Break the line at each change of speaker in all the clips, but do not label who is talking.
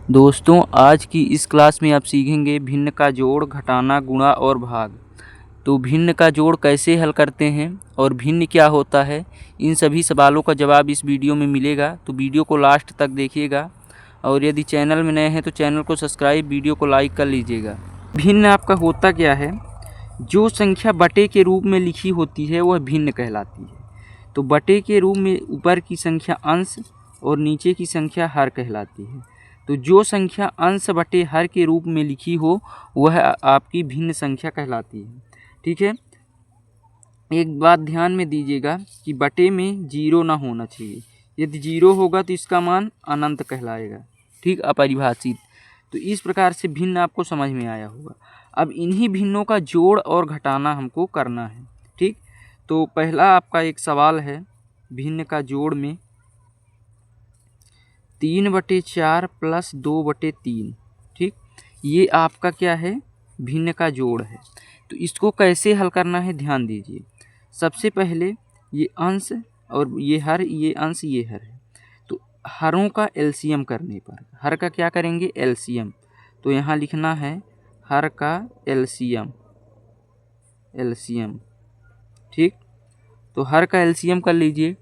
दोस्तों, आज की इस क्लास में आप सीखेंगे भिन्न का जोड़, घटाना, गुणा और भाग। तो भिन्न का जोड़ कैसे हल करते हैं और भिन्न क्या होता है, इन सभी सवालों का जवाब इस वीडियो में मिलेगा। तो वीडियो को लास्ट तक देखिएगा और यदि चैनल में नए हैं तो चैनल को सब्सक्राइब, वीडियो को लाइक कर लीजिएगा। भिन्न आपका होता क्या है? जो संख्या बटे के रूप में लिखी होती है वह भिन्न कहलाती है। तो बटे के रूप में ऊपर की संख्या अंश और नीचे की संख्या हर कहलाती है। तो जो संख्या अंश बटे हर के रूप में लिखी हो वह आपकी भिन्न संख्या कहलाती है। ठीक है, एक बात ध्यान में दीजिएगा कि बटे में जीरो ना होना चाहिए। यदि जीरो होगा तो इसका मान अनंत कहलाएगा, ठीक, अपरिभाषित। तो इस प्रकार से भिन्न आपको समझ में आया होगा। अब इन्हीं भिन्नों का जोड़ और घटाना हमको करना है। ठीक, तो पहला आपका एक सवाल है भिन्न का जोड़ में 3/4 प्लस 2/3। ठीक, ये आपका क्या है? भिन्न का जोड़ है। तो इसको कैसे हल करना है ध्यान दीजिए। सबसे पहले ये अंश और ये हर, ये अंश ये हर है। तो हरों का एलसीएम करने पर, हर का क्या करेंगे? एलसीएम। तो यहाँ लिखना है हर का एलसीएम। एलसीएम, ठीक। तो हर का एलसीएम कर लीजिए।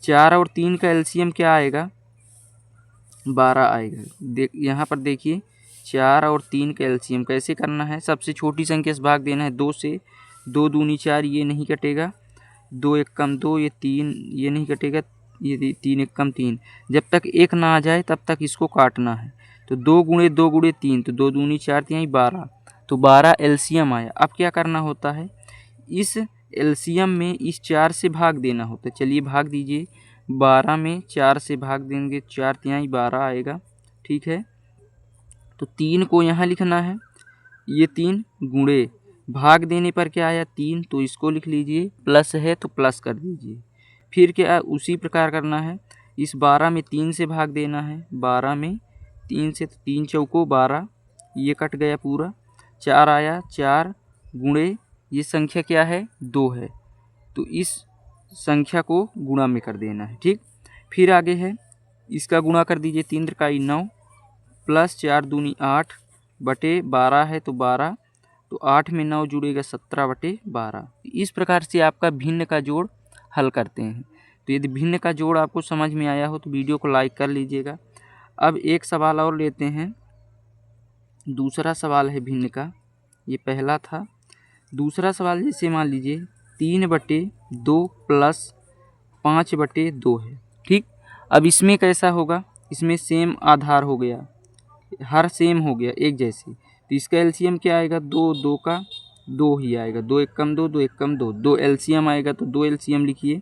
4 और 3 का एलसीएम क्या आएगा? 12 आएगा। यहाँ पर देखिए 4 और 3 का एलसीएम कैसे करना है? सबसे छोटी संख्या से भाग देना है 2 से। 2 दूनी 4, ये नहीं कटेगा। 2 एक कम 2, ये 3, ये नहीं कटेगा। ये 3 एक कम 3। जब तक एक ना आ जाए तब तक इसको काटना है। तो 2 गुणे 2 गुणे 3, तो 2 दूनी 4, 3 12। तो 12 एलसीएम आया। अब क्या करना होता है? इस एलसीएम में इस 4 से भाग देना होता है। चलिए भाग दीजिए। 12 में 4 से भाग देंगे, 4 तिहाई 12 आएगा। ठीक है, तो 3 को यहाँ लिखना है। ये 3 गुणे भाग देने पर क्या आया? 3। तो इसको लिख लीजिए, प्लस है तो प्लस कर दीजिए। फिर क्या उसी प्रकार करना है? इस 12 में 3 से भाग देना है। 12 में 3 से, तो 3 चौको 12, ये कट गया पूरा। 4 आया। 4 गुणे ये संख्या क्या है? 2 है। तो इस संख्या को गुणा में कर देना है। ठीक, फिर आगे है इसका गुणा कर दीजिए। 3 त्रिकाई 9 प्लस 4 दूनी 8 बटे 12 है तो 12। तो 8 में 9 जुड़ेगा 17/12। इस प्रकार से आपका भिन्न का जोड़ हल करते हैं। तो यदि भिन्न का जोड़ आपको समझ में आया हो तो वीडियो को लाइक कर लीजिएगा। अब एक सवाल और लेते हैं। दूसरा सवाल है भिन्न का, ये पहला था। दूसरा सवाल जैसे मान लीजिए 3/2 प्लस 5/2 है। ठीक, अब इसमें कैसा होगा? इसमें सेम आधार हो गया, हर सेम हो गया एक जैसे। तो इसका एलसीएम क्या आएगा? 2, 2 का 2 ही आएगा। 2 एक कम 2, 2 एक कम 2, 2 एलसीएम आएगा। तो 2 एलसीएम लिखिए।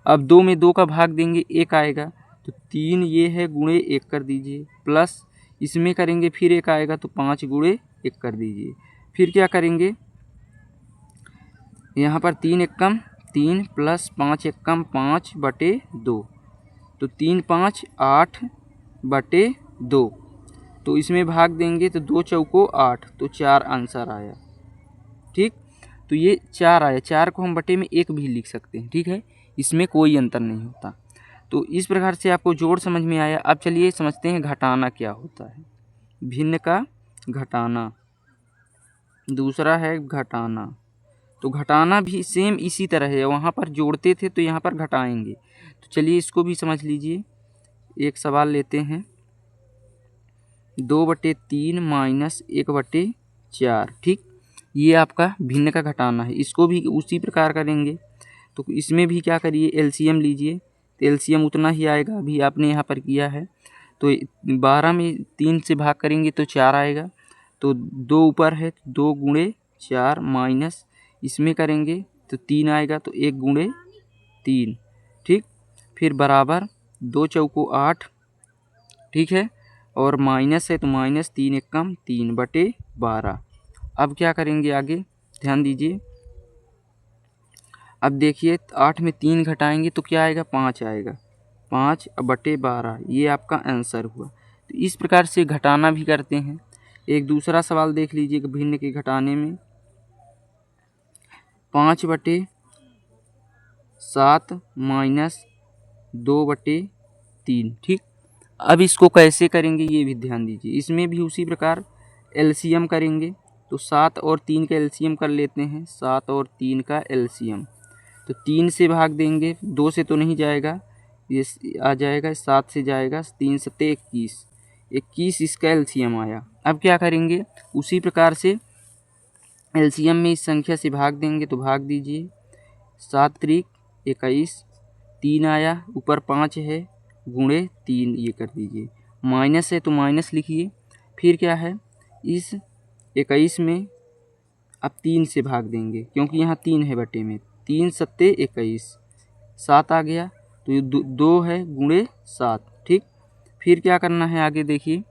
अब 2 में 2 का भाग देंगे, 1 आएगा। तो 3 ये है गुणे 1 कर दीजिए, प्लस इसमें करेंगे फिर 1 आएगा। तो 5 गुणे 1 कर दीजिए। फिर क्या करेंगे? यहाँ पर 3 एक कम 3 प्लस 5 एक कम 5/2। तो 3 5 8/2। तो इसमें भाग देंगे तो 2 चौको 8, तो 4 आंसर आया। ठीक, तो ये 4 आया। 4 को हम बटे में 1 भी लिख सकते हैं। ठीक है, इसमें कोई अंतर नहीं होता। तो इस प्रकार से आपको जोड़ समझ में आया। अब चलिए समझते हैं घटाना क्या होता है। भिन्न का घटाना, दूसरा है घटाना। तो घटाना भी सेम इसी तरह है, वहाँ पर जोड़ते थे तो यहाँ पर घटाएंगे। तो चलिए इसको भी समझ लीजिए। एक सवाल लेते हैं 2/3 माइनस 1/4। ठीक, ये आपका भिन्न का घटाना है। इसको भी उसी प्रकार करेंगे। तो इसमें भी क्या करिए? एलसीएम लीजिए। तो एलसीएम उतना ही आएगा, अभी आपने यहाँ पर किया है। तो 12 में 3 से भाग करेंगे तो 4 आएगा। तो 2 ऊपर है, 2 गुणे 4 माइनस इसमें करेंगे तो 3 आएगा। तो 1 गुणे 3। ठीक, फिर बराबर 2 चौको 8। ठीक है, और माइनस है तो माइनस 3 एक कम 3/12। अब क्या करेंगे आगे? ध्यान दीजिए। अब देखिए 8 में 3 घटाएंगे तो क्या आएगा? 5 आएगा। 5/12, ये आपका आंसर हुआ। तो इस प्रकार से घटाना भी करते हैं। एक दूसरा सवाल देख लीजिए भिन्न के घटाने में 5/7 माइनस 2/3। ठीक, अब इसको कैसे करेंगे ये भी ध्यान दीजिए। इसमें भी उसी प्रकार एलसीएम करेंगे। तो 7 और 3 का एलसीएम कर लेते हैं। 7 और 3 का एलसीएम, तो 3 से भाग देंगे, 2 से तो नहीं जाएगा, ये आ जाएगा 7 से जाएगा, 3 सत्ते 21, 21 इसका एलसीएम आया। अब क्या करेंगे, उसी प्रकार से एलसीएम में इस संख्या से भाग देंगे। तो भाग दीजिए, 7 त्रिक 21, 3 आया, ऊपर 5 है, गुणे 3 ये कर दीजिए। माइनस है तो माइनस लिखिए। फिर क्या है, इस 21 में अब 3 से भाग देंगे, क्योंकि यहाँ 3 है बटे में, 3 सत्ते 21, 7 आ गया, तो ये 2 है, गुणे 7। ठीक, फिर क्या करना है आगे देखिए,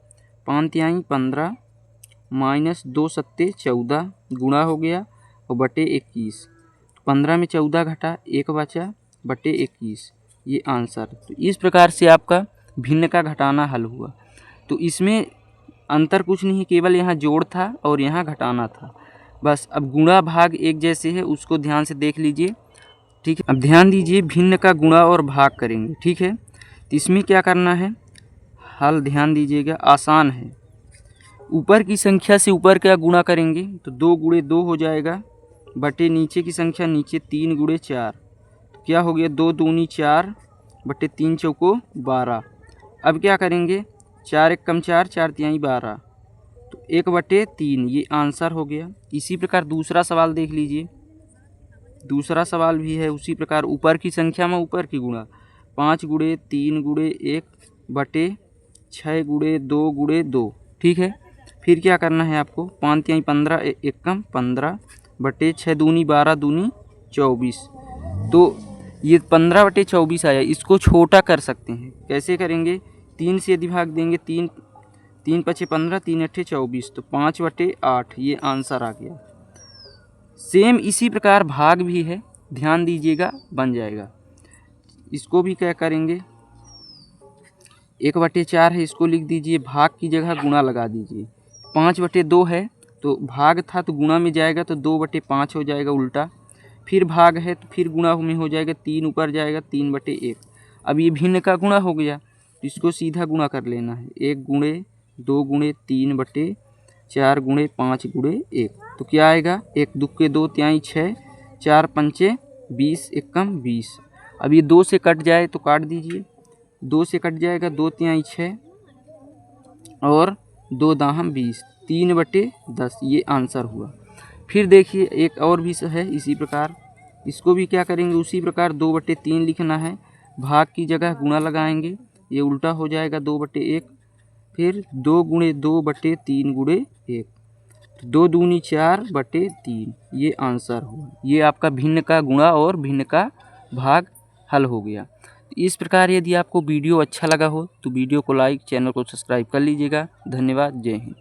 5 तिहाई 15 माइनस 2 सत्ते 14, गुणा हो गया और बटे 21। 15 में 14 घटा, 1 बचा, बटे 21, ये आंसर। तो इस प्रकार से आपका भिन्न का घटाना हल हुआ। तो इसमें अंतर कुछ नहीं, केवल यहाँ जोड़ था और यहाँ घटाना था बस। अब गुणा भाग एक जैसे है, उसको ध्यान से देख लीजिए। ठीक है, अब ध्यान दीजिए, भिन्न का गुणा और भाग करेंगे। ठीक है, तो इसमें क्या करना है, हल ध्यान दीजिएगा, आसान है। ऊपर की संख्या से ऊपर का गुणा करेंगे तो 2 गुणे 2 हो जाएगा, बटे नीचे की संख्या नीचे 3 गुणे 4, तो क्या हो गया, 2 दूनी 4, बटे 3 चौको 12। अब क्या करेंगे, 4 एक कम 4, 4 तिहाई 12, तो 1/3 ये आंसर हो गया। इसी प्रकार दूसरा सवाल देख लीजिए। दूसरा सवाल भी है उसी प्रकार, ऊपर की संख्या में ऊपर की गुणा, 5 गुणे 3 गुणे 1 बटे 6 गुणे 2 गुणे 2। ठीक है, फिर क्या करना है आपको, 5 तिहाई 15, 1 कम 15, बटे 6 दूनी 12 दूनी 24। तो ये 15/24 आया, इसको छोटा कर सकते हैं। कैसे करेंगे, 3 से यदि भाग देंगे, 3 3 पचे 15, 3 अट्ठे 24, तो 5/8 ये आंसर आ गया। सेम इसी प्रकार भाग भी है, ध्यान दीजिएगा, बन जाएगा। इसको भी क्या करेंगे, 1/4 है, इसको लिख दीजिए, भाग की जगह गुणा लगा दीजिए। 5/2 है, तो भाग था तो गुणा में जाएगा, तो 2/5 हो जाएगा उल्टा। फिर भाग है तो फिर गुणा में हो जाएगा, 3 ऊपर जाएगा, 3/1। अब ये भिन्न का गुणा हो गया, तो इसको सीधा गुणा कर लेना है, 1 गुणे 2 गुणे 3/4 गुणे 5 गुणे 1। तो क्या आएगा, 1 दुक्के 2 तिहाई 6, 4 पंचे 20, 1 कम 20। अब ये 2 से कट जाए तो काट दीजिए, 2 से कट जाएगा, 2 तिहाई 6 और 2 दाहम 20, 3/10 ये आंसर हुआ। फिर देखिए एक और भी है इसी प्रकार, इसको भी क्या करेंगे, उसी प्रकार 2/3 लिखना है, भाग की जगह गुणा लगाएंगे, ये उल्टा हो जाएगा 2/1। फिर 2 गुणे 2/3 गुणे 1, 2 दूनी 4/3 ये आंसर हुआ। ये आपका भिन्न का गुणा और भिन्न का भाग हल हो गया। इस प्रकार यदि आपको वीडियो अच्छा लगा हो तो वीडियो को लाइक, चैनल को सब्सक्राइब कर लीजिएगा। धन्यवाद, जय हिंद।